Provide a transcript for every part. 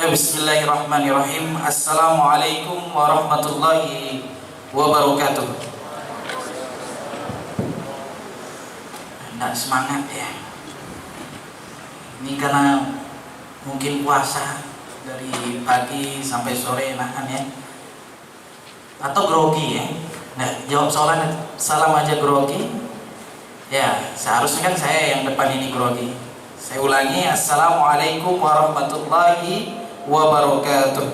Ya, bismillahirrahmanirrahim. Assalamualaikum warahmatullahi wabarakatuh. Nggak semangat ya. Ini karena mungkin puasa dari pagi sampai sore nahan ya. Atau grogi ya. Nah, jawab salam aja grogi. Ya, seharusnya kan saya yang depan ini grogi. Saya ulangi, assalamualaikum warahmatullahi wabarakatuh.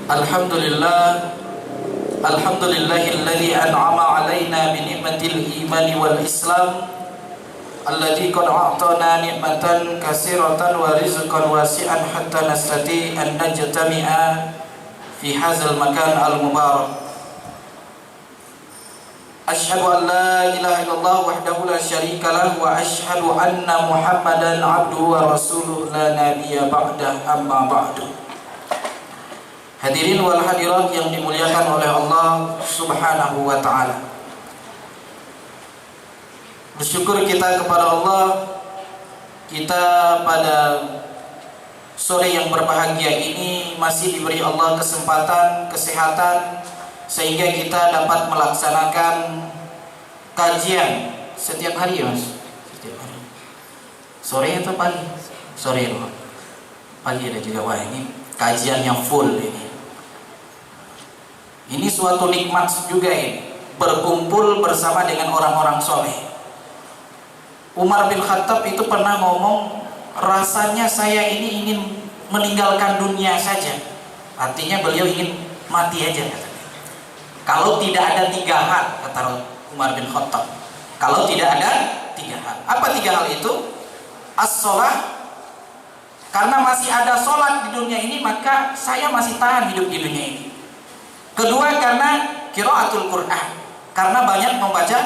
Alhamdulillahilladzi an'ama 'alaina bi ni'matil imani wal islam alladzi qad a'tana ni'matan katsiratan wa rizqan wasi'an hatta nastati an najtami'a fi hadzal makan al mubarak. Asyhadu an la ilaha illallah wahdahu la syarika lah wa asyhadu anna Muhammadan abduhu wa rasuluh la nabiyya ba'dah, amma ba'du. Hadirin wal hadirat yang dimuliakan oleh Allah Subhanahu wa taala. Bersyukur kita kepada Allah, kita pada sore yang berbahagia ini masih diberi Allah kesempatan, kesehatan, sehingga kita dapat melaksanakan kajian setiap hari ya Mas? Setiap hari. Sore atau pagi? Sore loh. Pagi ada juga. Wah, ini kajian yang full ini. Ini suatu nikmat juga ini, berkumpul bersama dengan orang-orang soleh. Umar bin Khattab itu pernah ngomong, rasanya saya ini ingin meninggalkan dunia saja. Artinya beliau ingin mati aja, katanya. Kalau tidak ada 3 hal, kata Umar bin Khattab. Kalau tidak ada 3 hal. Apa 3 hal itu? As-sholah. Karena masih ada sholat di dunia ini, maka saya masih tahan hidup di dunia ini. Kedua, karena qiraatul Qur'an. Karena banyak membaca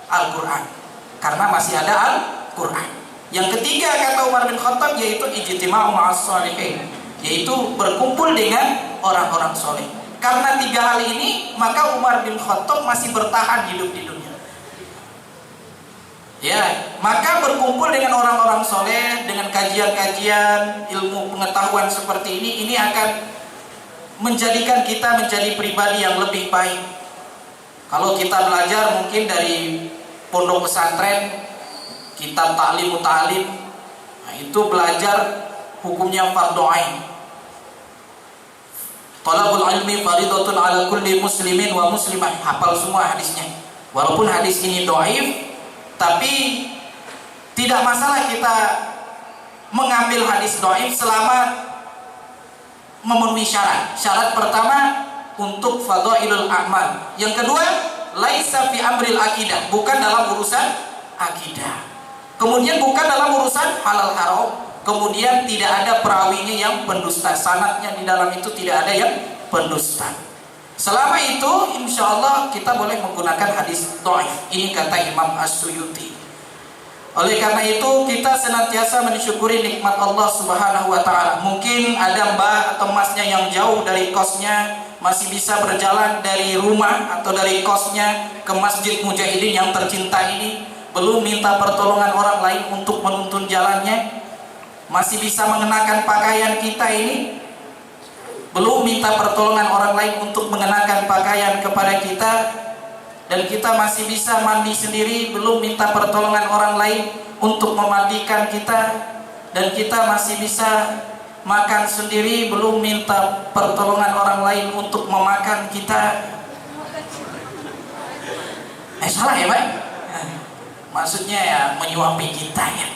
Al-Quran. Karena masih ada Al-Quran. Yang ketiga, kata Umar bin Khattab, yaitu ijtima'u ma'as sholihin, yaitu berkumpul dengan orang-orang soleh. Karena 3 hal ini, maka Umar bin Khattab masih bertahan hidup di dunia. Ya, maka berkumpul dengan orang-orang soleh, dengan kajian-kajian ilmu pengetahuan seperti ini akan menjadikan kita menjadi pribadi yang lebih baik. Kalau kita belajar mungkin dari pondok pesantren, kitab ta'lim muta'alim, nah itu belajar hukumnya fardhu ain. Talabul ilmi faridatun ala kulli muslimin wa muslimah. Hafal semua hadisnya. Walaupun hadis ini dhaif, tapi tidak masalah kita mengambil hadis dhaif selama memenuhi syarat. Syarat pertama untuk fadhailul a'mal. Yang kedua, laisa fi amril akidah, bukan dalam urusan akidah. Kemudian bukan dalam urusan halal haram. Kemudian tidak ada perawinya yang pendusta, sanadnya di dalam itu tidak ada yang pendusta. Selama itu insya Allah kita boleh menggunakan hadis dhaif. Ini kata Imam As-Suyuti. Oleh karena itu kita senantiasa mensyukuri nikmat Allah Subhanahu wa taala. Mungkin ada mbak atau masnya yang jauh dari kosnya, masih bisa berjalan dari rumah atau dari kosnya ke Masjid Mujahidin yang tercinta ini, belum minta pertolongan orang lain untuk menuntun jalannya, masih bisa mengenakan pakaian kita ini, belum minta pertolongan orang lain untuk mengenakan pakaian kepada kita, dan kita masih bisa mandi sendiri, belum minta pertolongan orang lain untuk memandikan kita, dan kita masih bisa makan sendiri, belum minta pertolongan orang lain untuk memakan kita. Salah ya Pak? Maksudnya ya menyuapi kita ya.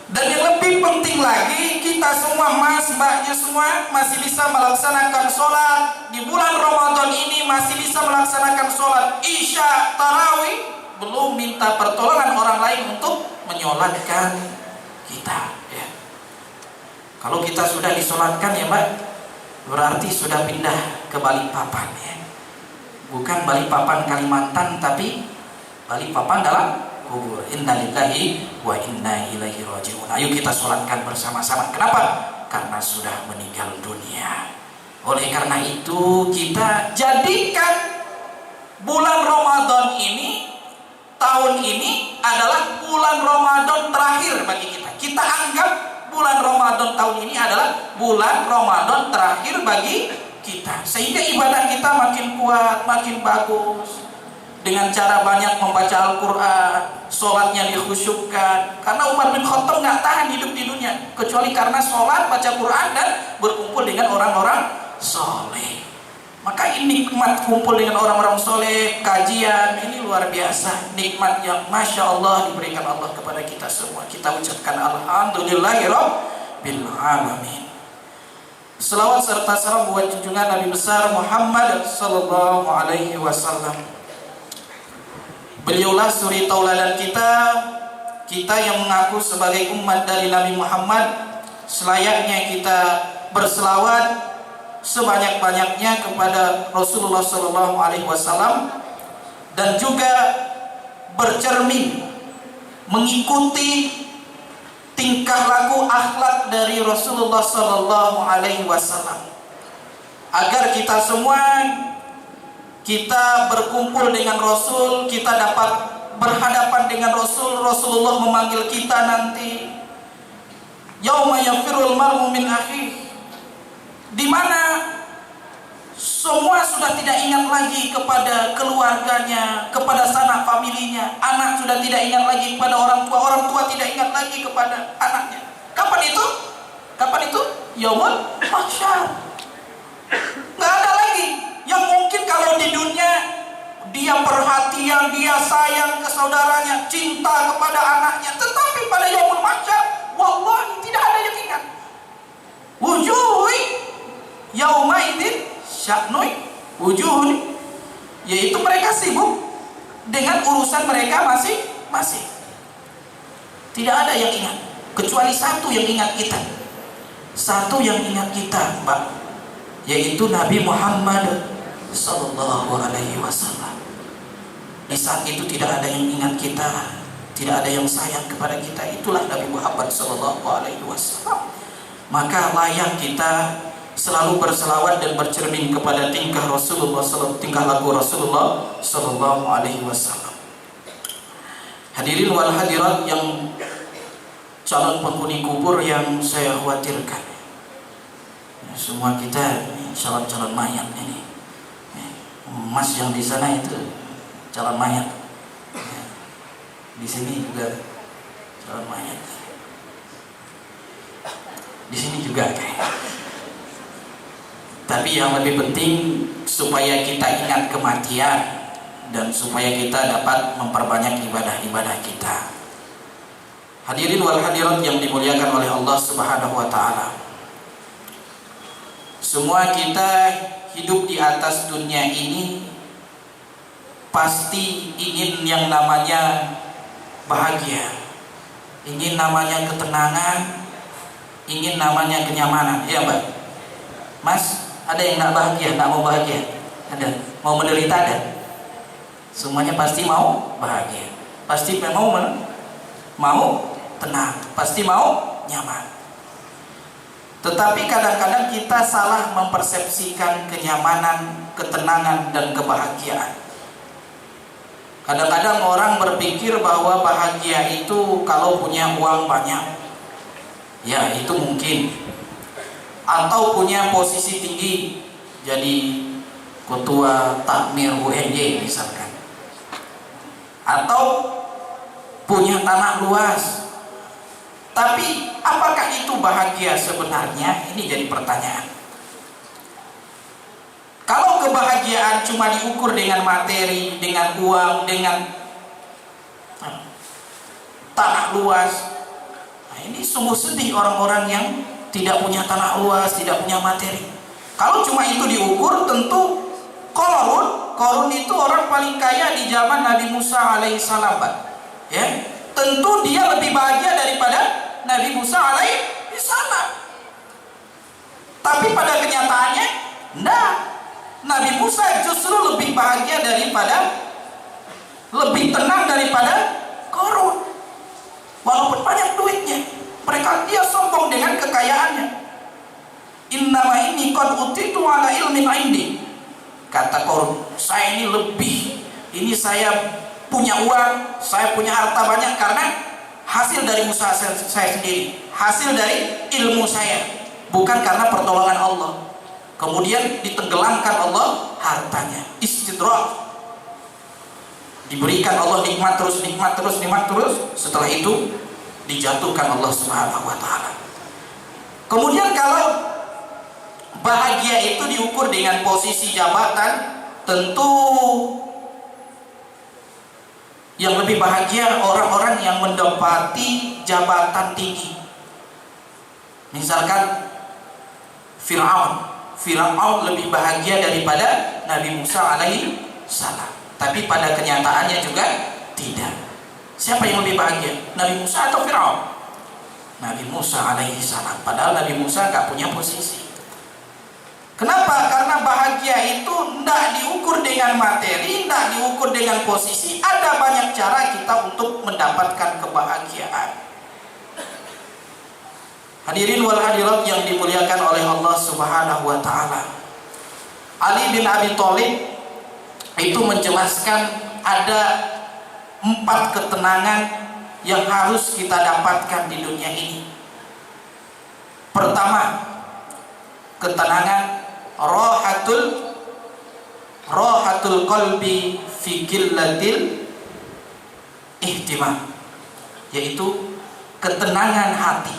Dan yang lebih penting lagi, kita semua mas, mbaknya semua masih bisa melaksanakan sholat di bulan Ramadan ini, masih bisa melaksanakan sholat isya, tarawih, belum minta pertolongan orang lain untuk menyolatkan kita ya. Kalau kita sudah disolatkan ya Mbak, berarti sudah pindah ke Balikpapan ya. Bukan Balikpapan Kalimantan, tapi Balikpapan dalam kubur. Innalillahi wa inna ilaihi raji'un. Ayo kita sholatkan bersama-sama. Kenapa? Karena sudah meninggal dunia. Oleh karena itu kita jadikan bulan Ramadan ini, tahun ini adalah bulan Ramadan terakhir bagi kita. Kita anggap bulan Ramadan tahun ini adalah bulan Ramadan terakhir bagi kita, sehingga ibadah kita makin kuat, makin bagus, dengan cara banyak membaca Al-Quran, sholatnya dikhusyukkan. Karena Umar bin Khattab nggak tahan hidup di dunia kecuali karena sholat, baca Quran, dan berkumpul dengan orang-orang soleh. Maka ini nikmat kumpul dengan orang-orang soleh, kajian, ini luar biasa. Nikmat yang Masya Allah diberikan Allah kepada kita semua. Kita ucapkan Alhamdulillahirabbil alamin. Selawat serta salam buat junjungan Nabi besar Muhammad sallallahu alaihi wasallam. Beliaulah suri tauladan kita, kita yang mengaku sebagai umat dari Nabi Muhammad. Selayaknya kita berselawat sebanyak-banyaknya kepada Rasulullah sallallahu alaihi wasallam, dan juga bercermin mengikuti tingkah laku akhlak dari Rasulullah sallallahu alaihi wasallam, agar kita semua kita berkumpul dengan Rasul, kita dapat berhadapan dengan Rasul. Rasulullah memanggil kita nanti yauma yafirul mar'u min akhihi, di mana semua sudah tidak ingat lagi kepada keluarganya, kepada sanak familinya. Anak sudah tidak ingat lagi kepada orang tua tidak ingat lagi kepada anaknya. Kapan itu? Kapan itu? Yaumul mahsyar. Nggak ada lagi yang mungkin kalau di dunia dia perhatian, dia sayang ke saudaranya, cinta kepada anaknya, tetapi pada yaumul mahsyar wallahi tidak ada yang ingat. Wujuhi yauma idzin sya'nui wujuhun, yaitu mereka sibuk dengan urusan mereka masing-masing. Tidak ada yang ingat kecuali satu yang ingat kita. Satu yang ingat kita, Mbak, yaitu Nabi Muhammad sallallahu alaihi wasallam. Di saat itu tidak ada yang ingat kita, tidak ada yang sayang kepada kita. Itulah Nabi Muhammad sallallahu alaihi wasallam. Maka layak kita selalu berselawat dan bercermin kepada tingkah laku Rasulullah sallallahu alaihi wasallam. Hadirin wal hadirat yang calon penghuni kubur yang saya khawatirkan, semua kita calon mayat ini. Mas yang di sana itu calon mayat, di sini juga calon mayat, di sini juga kayak. Tapi yang lebih penting supaya kita ingat kematian dan supaya kita dapat memperbanyak ibadah-ibadah kita. Hadirin wal hadirat yang dimuliakan oleh Allah Subhanahu wa taala. Semua kita hidup di atas dunia ini pasti ingin yang namanya bahagia, ingin namanya ketenangan, ingin namanya kenyamanan. Ya, Mbak? Mas, ada yang nggak bahagia, nggak mau bahagia? Ada? Mau menderita? Ada? Semuanya pasti mau bahagia, pasti mau tenang, pasti mau nyaman. Tetapi kadang-kadang kita salah mempersepsikan kenyamanan, ketenangan, dan kebahagiaan. Kadang-kadang orang berpikir bahwa bahagia itu kalau punya uang banyak, ya itu mungkin, atau punya posisi tinggi, jadi ketua takmir UNJ misalkan, atau punya tanah luas. Tapi apakah itu bahagia sebenarnya? Ini jadi pertanyaan. Kalau kebahagiaan cuma diukur dengan materi, dengan uang, dengan tanah luas, nah ini sungguh sedih orang-orang yang tidak punya tanah luas, tidak punya materi. Kalau cuma itu diukur, tentu Qarun itu orang paling kaya di zaman Nabi Musa alaihissalam, ya. Tentu dia lebih bahagia daripada Nabi Musa alaihissalam. Tapi pada kenyataannya, enggak. Nabi Musa justru lebih bahagia lebih tenang daripada Qarun. Walaupun banyak duitnya, dia sombong dengan kekayaannya. Innama inni qad utitu ala ilmin indi. Kata Qarun, saya ini lebih, ini saya punya uang, saya punya harta banyak karena hasil dari usaha saya sendiri, hasil dari ilmu saya, bukan karena pertolongan Allah. Kemudian ditenggelamkan Allah hartanya, istidraj. Diberikan Allah nikmat terus, setelah itu dijatuhkan Allah Subhanahu wa taala. Kemudian kalau bahagia itu diukur dengan posisi jabatan, tentu yang lebih bahagia orang-orang yang mendapati jabatan tinggi. Misalkan Fir'aun lebih bahagia daripada Nabi Musa alaihi salam. Tapi pada kenyataannya juga tidak. Siapa yang lebih bahagia? Nabi Musa atau Fir'aun? Nabi Musa alaihi salam. Padahal Nabi Musa gak punya posisi. Kenapa? Karena bahagia itu tidak diukur dengan materi, tidak diukur dengan posisi. Ada banyak cara kita untuk mendapatkan kebahagiaan. Hadirin wal hadirat yang dimuliakan oleh Allah Subhanahu wa taala. Ali bin Abi Thalib itu menjelaskan ada 4 ketenangan yang harus kita dapatkan di dunia ini. Pertama, ketenangan rahatul qalbi fi qillatil ihtimam, yaitu ketenangan hati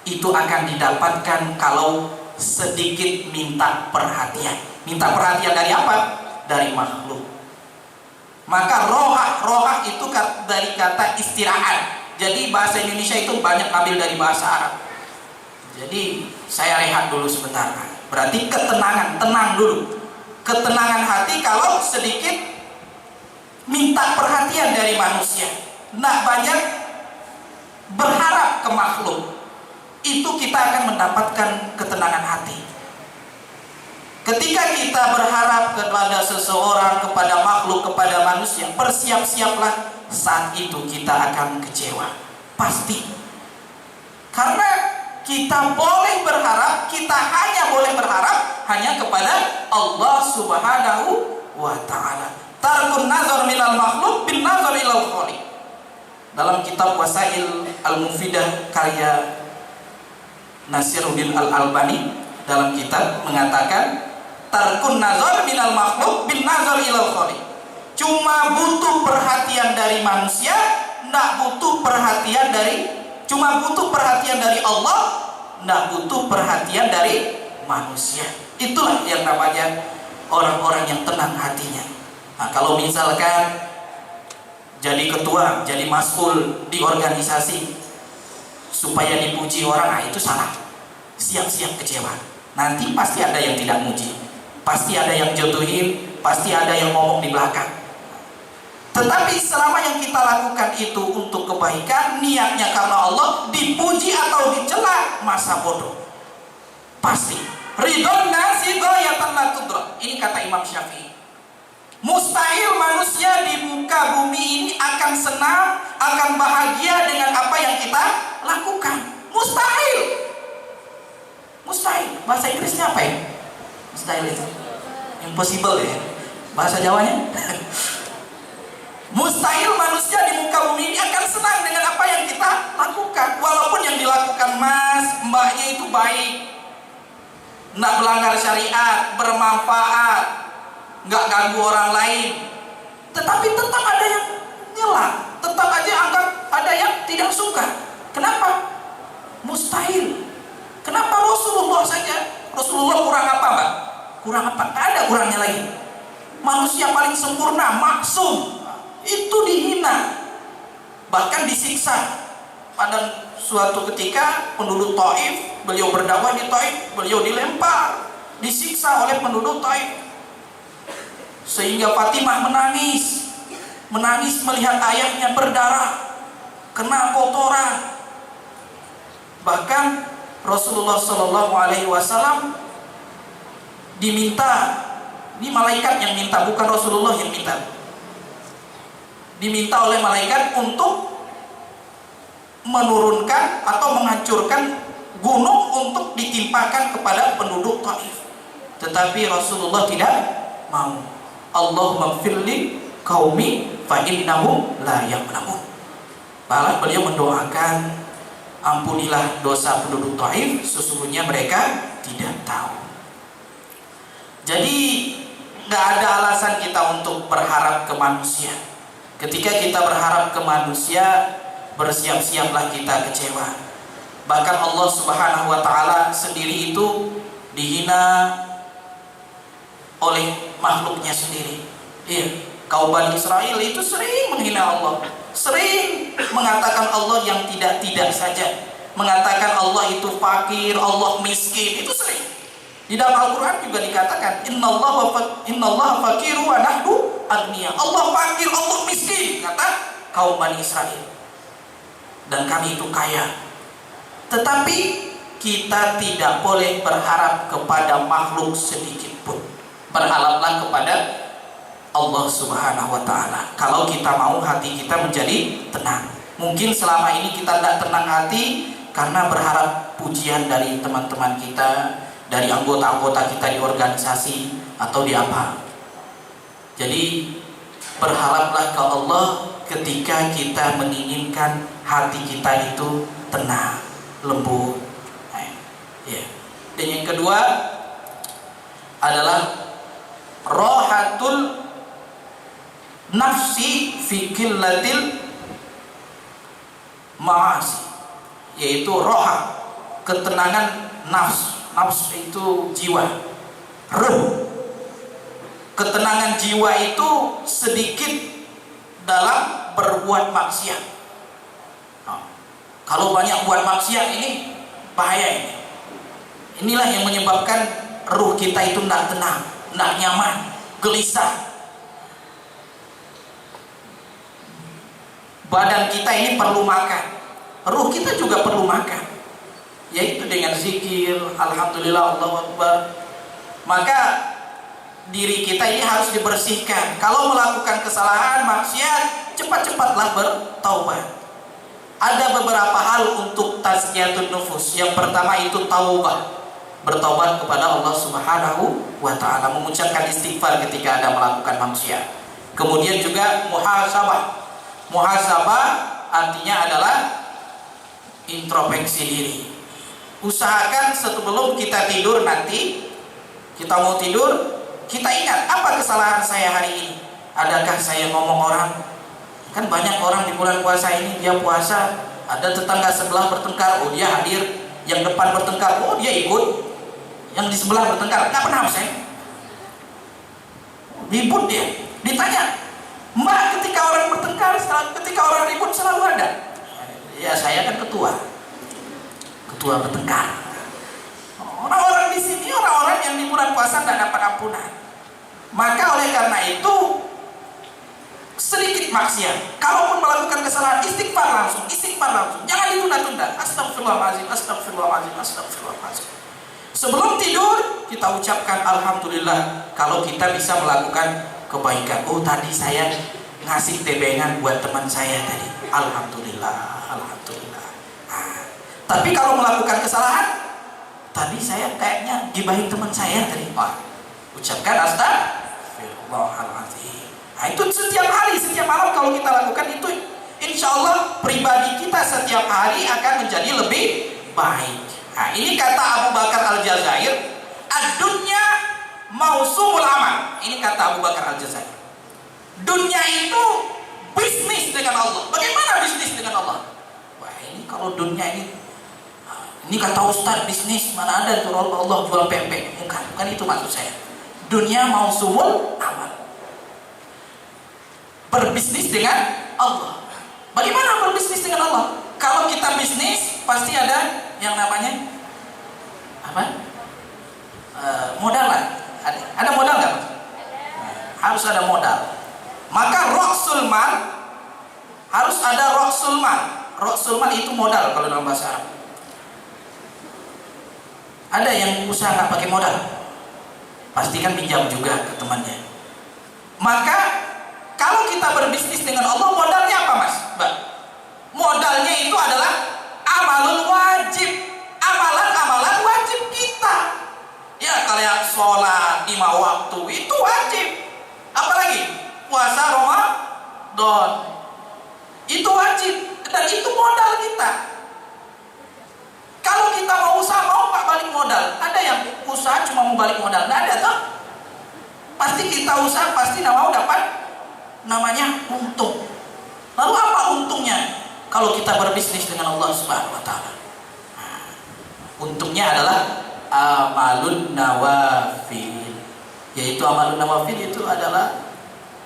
itu akan didapatkan kalau sedikit minta perhatian. Minta perhatian dari apa? Dari makhluk. Maka rohah itu dari kata istirahat. Jadi bahasa Indonesia itu banyak ambil dari bahasa Arab. Jadi saya rehat dulu sebentar. Berarti ketenangan, tenang dulu. Ketenangan hati kalau sedikit minta perhatian dari manusia, tidak banyak berharap ke makhluk. Itu kita akan mendapatkan ketenangan hati. Ketika kita berharap kepada seseorang, kepada makhluk, kepada manusia, bersiap-siaplah, saat itu kita akan kecewa. Pasti. Karena kita boleh berharap, kita hanya boleh berharap hanya kepada Allah Subhanahu wa ta'ala. Tarkun nazar minal makhluk bin nazar ilal khaliq. Dalam kitab Wasail Al-Mufidah karya Nasiruddin Al-Albani, dalam kitab mengatakan tarkun nazar minal makhluk bin nazar ilal khaliq. Cuma butuh perhatian dari manusia, tidak butuh perhatian dari, cuma butuh perhatian dari Allah, tidak butuh perhatian dari manusia. Itulah yang namanya orang-orang yang tenang hatinya. Nah, kalau misalkan jadi ketua, jadi mas'ul di organisasi supaya dipuji orang, nah itu salah. Siap-siap kecewa. Nanti pasti ada yang tidak muji, pasti ada yang jodohin, pasti ada yang ngomong di belakang. Tetapi selama yang kita lakukan itu untuk kebaikan, niatnya karena Allah, dipuji atau dicela, masa bodoh. Pasti. Ridon nasi ghayatan la tudrak. Ini kata Imam Syafi'i. Mustahil manusia di muka bumi ini akan senang, akan bahagia dengan apa yang kita lakukan. Mustahil. Mustahil. Bahasa Inggrisnya apa ya? Mustahil itu impossible ya. Bahasa Jawanya mustahil manusia di muka bumi ini akan senang dengan apa yang kita lakukan. Walaupun yang dilakukan mas, mbaknya itu baik, nggak melanggar syariat, bermanfaat, nggak ganggu orang lain, tetapi tetap ada yang nyela, tetap aja anggap ada yang tidak suka. Kenapa? Mustahil. Kenapa Rasulullah saja? Rasulullah kurang apa, Mbak? Kurang apa? Nggak ada kurangnya lagi. Manusia paling sempurna, maksum, itu dihina, bahkan disiksa. Pada suatu ketika penduduk Taif, beliau berdakwah di Taif, beliau dilempar, disiksa oleh penduduk Taif, sehingga Fatimah menangis melihat ayahnya berdarah, kena kotoran. Bahkan Rasulullah Shallallahu Alaihi Wasallam diminta, ini malaikat yang minta, bukan Rasulullah yang minta. Diminta oleh malaikat untuk menurunkan atau menghancurkan gunung untuk ditimpakan kepada penduduk Taif. Tetapi Rasulullah tidak mau. Allahumma firli qaumi fa innahum la ya'lamun. Malah beliau mendoakan, ampunilah dosa penduduk Taif, sesungguhnya mereka tidak tahu. Jadi nggak ada alasan kita untuk berharap ke manusia. Ketika kita berharap ke manusia, bersiap-siaplah kita kecewa. Bahkan Allah Subhanahu wa Ta'ala sendiri itu dihina oleh makhluknya sendiri. Iya, kaum Bani Israel itu sering menghina Allah, sering mengatakan Allah yang tidak-tidak saja, mengatakan Allah itu fakir, Allah miskin, itu sering. Di dalam Al-Quran juga dikatakan innallaha fakiru wa nahnu agniya. Allah fakir, Allah miskin, kata kaum Bani Israel, dan kami itu kaya. Tetapi kita tidak boleh berharap kepada makhluk sedikit pun. Berharaplah kepada Allah Subhanahu wa Ta'ala. Kalau kita mau hati kita menjadi tenang. Mungkin selama ini kita tidak tenang hati karena berharap pujian dari teman-teman kita, dari anggota-anggota kita di organisasi atau di apa. Jadi berharaplah ke Allah ketika kita menginginkan hati kita itu tenang, lembut. Ya. Dan yang kedua adalah rohatul nafsi fi qillatil ma'asi, yaitu roha, ketenangan nafsu. Nafsu itu jiwa, ruh. Ketenangan jiwa itu sedikit dalam berbuat maksiat. Kalau banyak buat maksiat ini bahaya ini. Inilah yang menyebabkan ruh kita itu tidak tenang, tidak nyaman, gelisah. Badan kita ini perlu makan, ruh kita juga perlu makan, yaitu dengan zikir, alhamdulillah, Allahu Akbar. Maka diri kita ini harus dibersihkan. Kalau melakukan kesalahan, maksiat, cepat-cepatlah bertaubat. Ada beberapa hal untuk tazkiyatun nufus. Yang pertama itu taubat, bertaubat kepada Allah Subhanahu wa Ta'ala, mengucapkan istighfar ketika ada melakukan maksiat. Kemudian juga muhasabah. Muhasabah artinya adalah introspeksi diri. Usahakan sebelum kita tidur nanti, kita mau tidur, kita ingat apa kesalahan saya hari ini. Adakah saya ngomong orang? Kan banyak orang di bulan puasa ini, dia puasa, ada tetangga sebelah bertengkar, oh dia hadir. Yang depan bertengkar, oh dia ikut. Yang di sebelah bertengkar, nggak pernah saya. Ribut dia. Ditanya, Mbak, ketika orang bertengkar, ketika orang ribut selalu ada. Ya saya kan ketua bertengkar. Orang-orang di sini, orang-orang yang di bulan puasa tidak dapat ampunan. Maka oleh karena itu sedikit maksiat, kalaupun melakukan kesalahan, istighfar langsung, jangan ditunda-tunda. Astagfirullahaladzim, astagfirullahaladzim, astagfirullahaladzim. Sebelum tidur kita ucapkan alhamdulillah kalau kita bisa melakukan kebaikan. Oh tadi saya ngasih tebengan buat teman saya tadi, alhamdulillah, alhamdulillah. Tapi kalau melakukan kesalahan, tadi saya kayaknya gibahin teman saya tadi, ucapkan astagfirullahaladzim. Itu setiap hari, setiap malam kalau kita lakukan itu, insya Allah pribadi kita setiap hari akan menjadi lebih baik. Ini kata Abu Bakar Al-Jazair, ad-dunya mausumul amal. Ini kata Abu Bakar Al-Jazair. Dunia itu bisnis dengan Allah. Bagaimana bisnis dengan Allah? Wah ini kalau dunia ini kata Ustaz bisnis, mana ada tuh Allah jual pempek. Bukan itu maksud saya. Dunia mausumul amal, berbisnis dengan Allah. Bagaimana berbisnis dengan Allah? Kalau kita bisnis pasti ada yang namanya apa? Modal lah. Ada modal nggak? Harus ada modal. Maka roksul mal, harus ada roksul mal. Roksul mal itu modal kalau dalam bahasa Arab. Ada yang usaha nggak pakai modal, pastikan pinjam juga ke temannya. Maka kalau kita berbisnis dengan Allah, modalnya apa mas? Mbak? Modalnya itu adalah amalul wajib, amalan-amalan wajib kita. Ya kayak sholat 5 waktu itu wajib. Apalagi puasa Ramadan. Itu wajib dan itu modal kita. Kalau kita mau usaha, mau nggak balik modal? Ada yang usaha cuma mau balik modal? Nggak ada toh? Pasti kita usaha, pasti mau dapat namanya untung. Lalu apa untungnya kalau kita berbisnis dengan Allah Subhanahu wa taala? Untungnya adalah amalun nawafil. Yaitu amalun nawafil itu adalah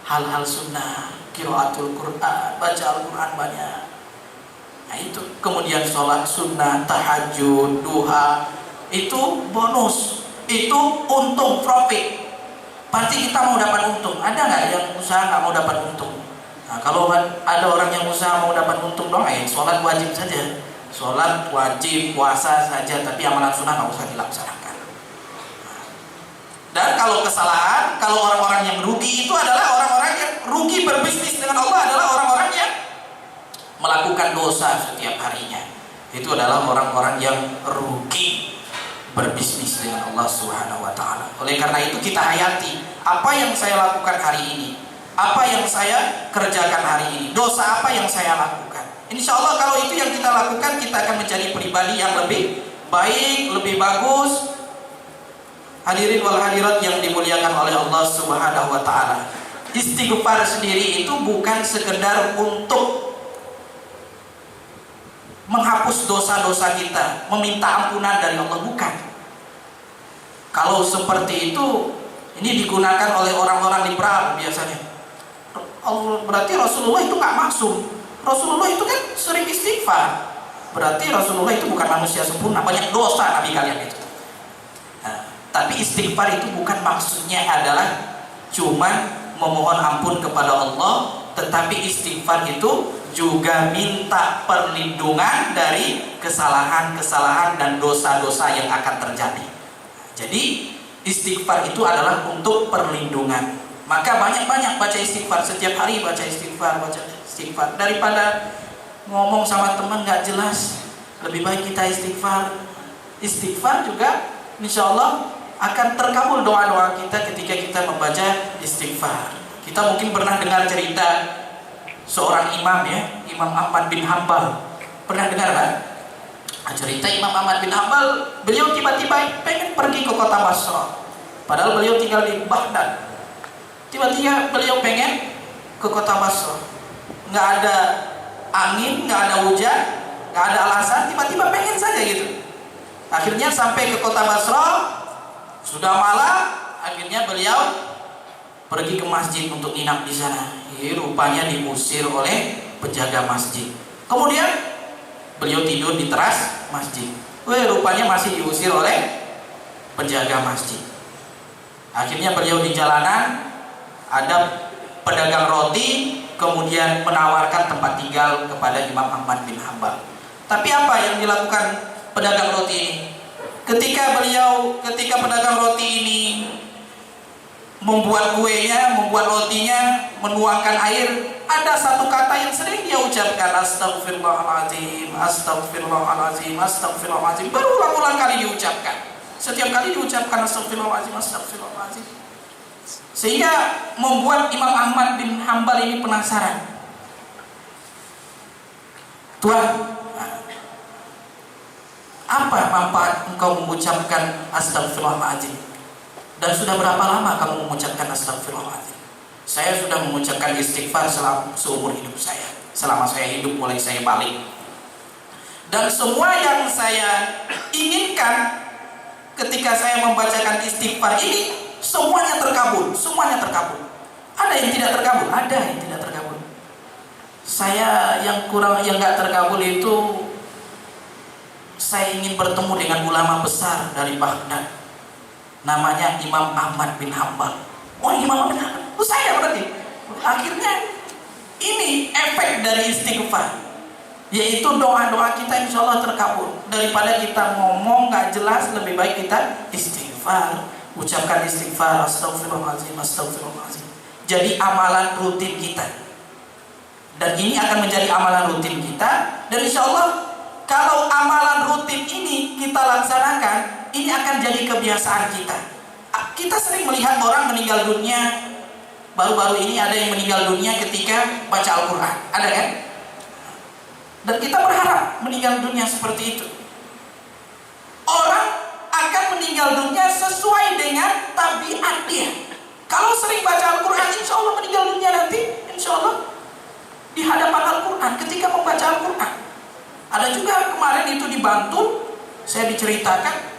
hal-hal sunnah, qiraatul Quran, baca Al-Quran banyak. Nah itu, kemudian sholat sunnah, tahajud, duha, itu bonus, itu untung, profit. Pasti kita mau dapat untung. Ada nggak yang usaha nggak mau dapat untung? Nah, kalau ada orang yang usaha mau dapat untung dong, sholat wajib saja, sholat wajib, puasa saja, tapi amalan sunnah nggak usah dilaksanakan. Dan kalau kesalahan, kalau orang-orang yang rugi itu adalah orang-orang yang rugi berbisnis dengan Allah, adalah orang-orang yang melakukan dosa setiap harinya. Itu adalah orang-orang yang rugi berbisnis dengan Allah Subhanahu wa taala. Oleh karena itu kita hayati apa yang saya lakukan hari ini, apa yang saya kerjakan hari ini, dosa apa yang saya lakukan. Insya Allah kalau itu yang kita lakukan, kita akan menjadi pribadi yang lebih baik, lebih bagus. Hadirin wal hadirat yang dimuliakan oleh Allah Subhanahu wa taala. Istighfar sendiri itu bukan sekedar untuk menghapus dosa-dosa kita, meminta ampunan dari Allah, bukan. Kalau seperti itu, ini digunakan oleh orang-orang liberal biasanya. Berarti Rasulullah itu nggak maksum. Rasulullah itu kan sering istighfar. Berarti Rasulullah itu bukan manusia sempurna, banyak dosa Nabi kalian itu. Nah, tapi istighfar itu bukan maksudnya adalah cuma memohon ampun kepada Allah, tetapi istighfar itu juga minta perlindungan dari kesalahan-kesalahan dan dosa-dosa yang akan terjadi. Jadi istighfar itu adalah untuk perlindungan. Maka banyak-banyak baca istighfar, setiap hari baca istighfar, daripada ngomong sama teman nggak jelas, lebih baik kita istighfar. Istighfar juga insya Allah akan terkabul doa-doa kita ketika kita membaca istighfar. Kita mungkin pernah dengar cerita seorang imam, ya, Imam Ahmad bin Hanbal. Pernah dengar kan? Cerita Imam Ahmad bin Hanbal, beliau tiba-tiba pengen pergi ke kota Basra, padahal beliau tinggal di Baghdad. Tiba-tiba beliau pengen ke kota Basra, nggak ada angin, nggak ada hujan, nggak ada alasan, tiba-tiba pengen saja gitu. Akhirnya sampai ke kota Basra, sudah malam, akhirnya beliau pergi ke masjid untuk nginap di sana. Rupanya diusir oleh penjaga masjid. Kemudian beliau tidur di teras masjid. Rupanya masih diusir oleh penjaga masjid. Akhirnya beliau di jalanan, ada pedagang roti, kemudian menawarkan tempat tinggal kepada Imam Ahmad bin Hanbal. Tapi apa yang dilakukan pedagang roti ini? Ketika pedagang roti ini membuat kuenya, membuat rotinya, menuangkan air, ada satu kata yang sering dia ucapkan, astagfirullahaladzim, astagfirullahaladzim, astagfirullahaladzim. Berulang-ulang kali diucapkan. Setiap kali diucapkan astagfirullahaladzim, astagfirullahaladzim. Sehingga membuat Imam Ahmad bin Hanbal ini penasaran. Tuhan, apa manfaat engkau mengucapkan astagfirullahaladzim? Dan sudah berapa lama kamu mengucapkan astagfirullahaladzim? Saya sudah mengucapkan istighfar selama seumur hidup saya. Selama saya hidup mulai saya balik. Dan semua yang saya inginkan ketika saya membacakan istighfar ini, semuanya terkabul. Semuanya terkabul. Ada yang tidak terkabul? Ada yang tidak terkabul. Saya yang nggak terkabul itu, saya ingin bertemu dengan ulama besar dari Baghdad, namanya Imam Ahmad bin Hanbal. Oh, Imam Ahmad bin Hanbal, saya berarti. Akhirnya ini efek dari istighfar, yaitu doa-doa kita insya Allah terkabul. Daripada kita ngomong nggak jelas, lebih baik kita istighfar. Ucapkan istighfar, astagfirullahaladzim, astagfirullahaladzim. Jadi amalan rutin kita. Dan ini akan menjadi amalan rutin kita. Dan insya Allah kalau amalan rutin ini kita laksanakan, ini akan jadi kebiasaan kita. Kita sering melihat orang meninggal dunia baru-baru ini ada yang meninggal dunia ketika baca Al-Quran, ada kan? Dan kita berharap meninggal dunia seperti itu. Orang akan meninggal dunia sesuai dengan tabiat dia. Kalau sering baca Al-Quran, insya Allah meninggal dunia nanti, insya Allah di hadapan Al-Quran ketika membaca Al-Quran. Ada juga kemarin itu di Bantul, saya diceritakan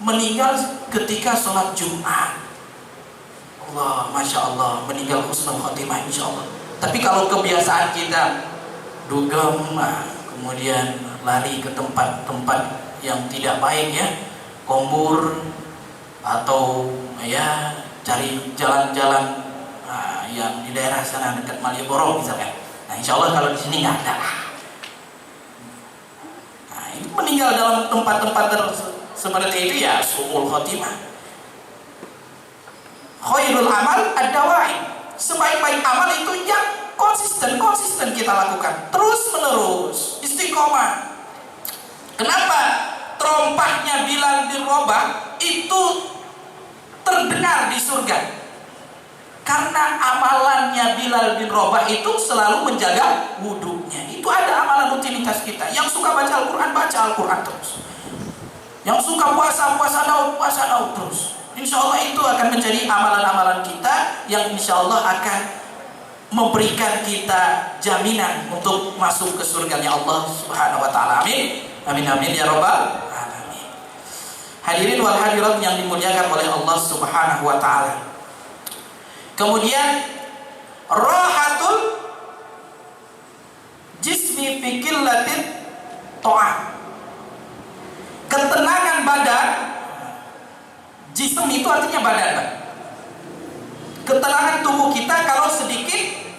meninggal ketika sholat Jumat. Allah, Masya Allah, meninggal husnul khotimah insya Allah. Tapi kalau kebiasaan kita dugem, kemudian lari ke tempat-tempat yang tidak baik ya, kombur atau ya cari jalan-jalan yang di daerah sana dekat Malioboro misalkan. Nah insya Allah kalau di sini nggak ada. Nah itu meninggal dalam tempat-tempat seperti itu ya su'ul khotimah. Khairul amal ad-dawa'i, sebaik-baik amal itu yang konsisten kita lakukan terus menerus, istiqomah. Kenapa terompahnya Bilal bin Rabah itu terdengar di surga? Karena amalannya Bilal bin Rabah itu selalu menjaga wudunya. Itu ada amalan rutinitas kita. Yang suka baca Al-Quran, baca Al-Quran terus. Yang suka puasa daud terus. Insya Allah itu akan menjadi amalan-amalan kita yang insya Allah akan memberikan kita jaminan untuk masuk ke surganya Allah Subhanahu wa ta'ala. Amin. Amin amin ya rabbal alamin. Hadirin wal hadirat yang dimuliakan oleh Allah Subhanahu wa ta'ala. Kemudian rahatul jismi fi qillatit ta'am. Ketenangan badan. Jism itu artinya badan, Pak. Ketenangan tubuh kita kalau sedikit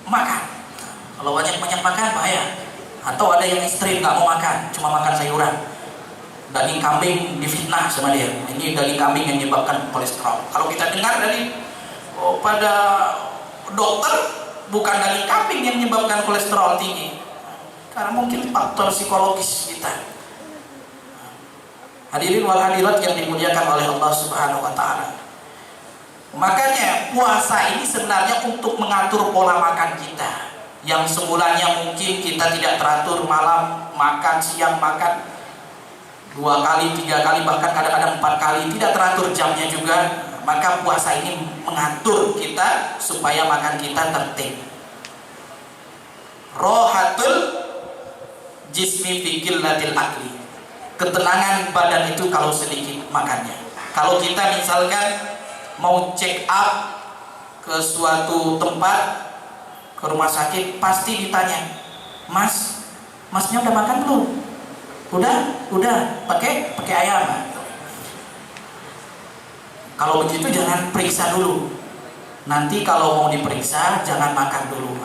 makan. Kalau banyak-banyak makan bahaya. Atau ada yang ekstrim nggak mau makan, cuma makan sayuran. Daging kambing difitnah sama dia. Ini daging kambing yang menyebabkan kolesterol. Kalau kita dengar dari pada dokter, bukan daging kambing yang menyebabkan kolesterol tinggi, karena mungkin faktor psikologis kita. Hadirin wal hadirat yang dimuliakan oleh Allah Subhanahu wa ta'ala. Makanya puasa ini sebenarnya untuk mengatur pola makan kita. Yang semulanya mungkin kita tidak teratur, malam makan, siang makan 2 kali, 3 kali, bahkan kadang-kadang 4 kali, tidak teratur jamnya juga. Maka puasa ini mengatur kita supaya makan kita tertib. Rohatul jismi fi qillatil akli. Ketenangan badan itu kalau sedikit makannya. Kalau kita misalkan mau check up ke suatu tempat, ke rumah sakit, pasti ditanya, masnya udah makan belum? Udah, pakai ayam. Kalau begitu jangan periksa dulu. Nanti kalau mau diperiksa jangan makan dulu.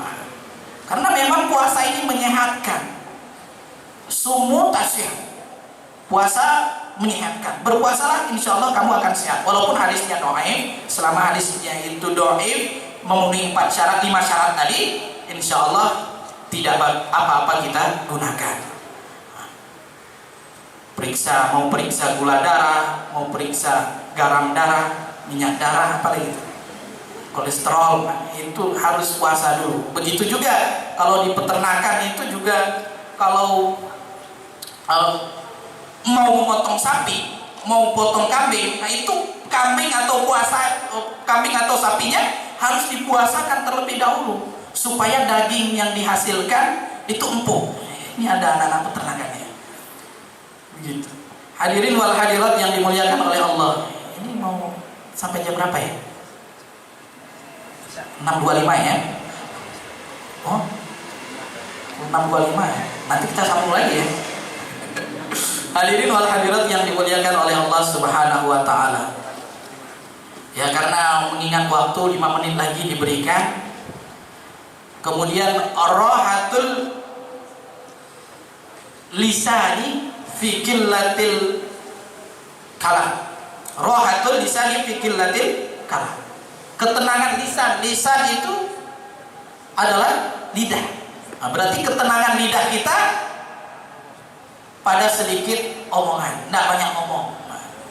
Karena memang puasa ini menyehatkan. Sumu tasih. Puasa menyehatkan. Berpuasalah, insya Allah kamu akan sehat. Walaupun hadisnya dhaif, selama hadisnya itu dhaif, memenuhi 5 syarat tadi, insya Allah tidak apa-apa kita gunakan. Mau periksa gula darah, mau periksa garam darah, minyak darah, apa lagi? Kolesterol, itu harus puasa dulu. Begitu juga kalau di peternakan itu juga kalau mau memotong sapi, mau potong kambing, nah itu kambing atau sapinya harus dipuasakan terlebih dahulu supaya daging yang dihasilkan itu empuk. Ini ada anak-anak peternakannya. Begitu. Hadirin wal hadirat yang dimuliakan oleh Allah. Ini mau sampai jam berapa ya? 6.25 ya? Oh, 6.25 ya? Nanti kita sambung lagi ya. Hadirin wal hadirat yang dimuliakan oleh Allah Subhanahu wa ta'ala. Ya, karena mengingat waktu 5 menit lagi diberikan. Kemudian rahatul lisani fi qillatil kalam. Rahatul lisani fi qillatil kalam. Ketenangan lisan itu adalah lidah. Nah, berarti ketenangan lidah kita pada sedikit omongan, tidak banyak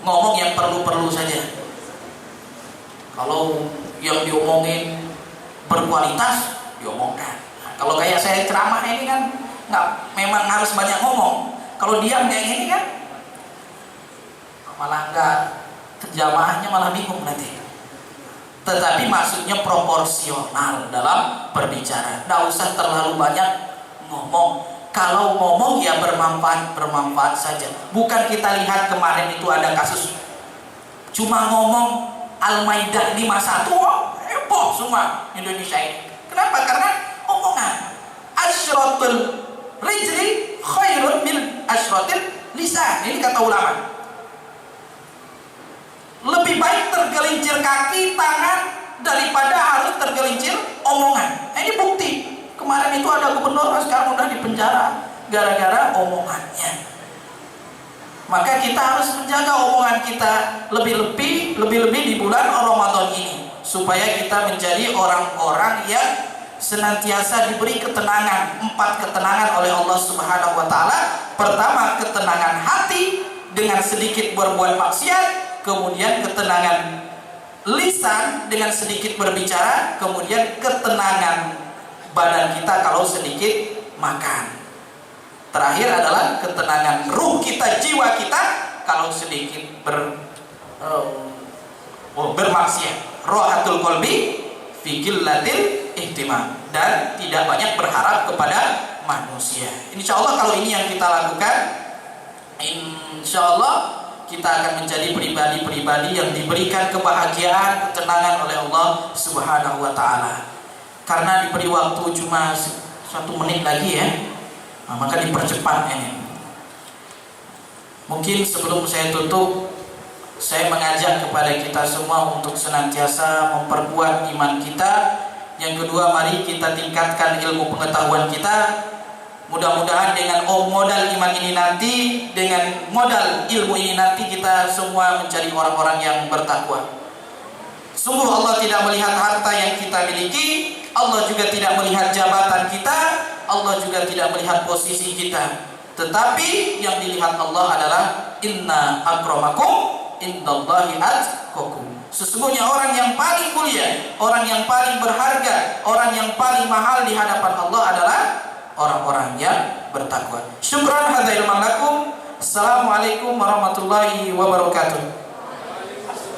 ngomong yang perlu-perlu saja. Kalau yang diomongin berkualitas diomongkan. Nah, kalau kayak saya ceramah ini kan nggak, memang harus banyak ngomong. Kalau diam kayak gini kan malah nggak, jamaahnya malah bingung nanti. Tetapi maksudnya proporsional dalam berbicara, nggak usah terlalu banyak ngomong. Kalau ngomong ya bermanfaat saja. Bukan kita lihat kemarin itu ada kasus cuma ngomong Al-Maidah 51, heboh semua Indonesia ini. Kenapa? Karena omongan. Asyratul rijli khairun min asyratil lisan. Ini kata ulama. Lebih baik tergelincir kaki, tangan daripada harus tergelincir omongan. Nah, ini bukti. Kemarin itu ada gubernur sekarang udah dipenjara gara-gara omongannya. Maka kita harus menjaga omongan kita lebih-lebih di bulan Ramadan ini, supaya kita menjadi orang-orang yang senantiasa diberi ketenangan. 4 ketenangan oleh Allah Subhanahu wa taala. Pertama, ketenangan hati dengan sedikit berbuat maksiat, kemudian ketenangan lisan dengan sedikit berbicara, kemudian ketenangan badan kita kalau sedikit makan. Terakhir adalah ketenangan ruh kita, jiwa kita kalau sedikit bermaksiat. Rohatul qalbi fi qillatil ihtimam, dan tidak banyak berharap kepada manusia. Insyaallah kalau ini yang kita lakukan, insyaallah kita akan menjadi pribadi-pribadi yang diberikan kebahagiaan, ketenangan oleh Allah Subhanahu wa taala. Karena diberi waktu cuma 1 menit lagi ya, nah, maka dipercepat ini. Mungkin sebelum saya tutup, saya mengajak kepada kita semua untuk senantiasa memperkuat iman kita. Yang kedua, mari kita tingkatkan ilmu pengetahuan kita. Mudah-mudahan dengan modal iman ini nanti, dengan modal ilmu ini nanti, kita semua menjadi orang-orang yang bertakwa. Sungguh Allah tidak melihat harta yang kita miliki, Allah juga tidak melihat jabatan kita, Allah juga tidak melihat posisi kita. Tetapi yang dilihat Allah adalah inna akramakum indallahi atqakum. Sesungguhnya orang yang paling mulia, orang yang paling berharga, orang yang paling mahal di hadapan Allah adalah orang-orang yang bertakwa. Syukran, hadza ilman lakum. Assalamualaikum warahmatullahi wabarakatuh.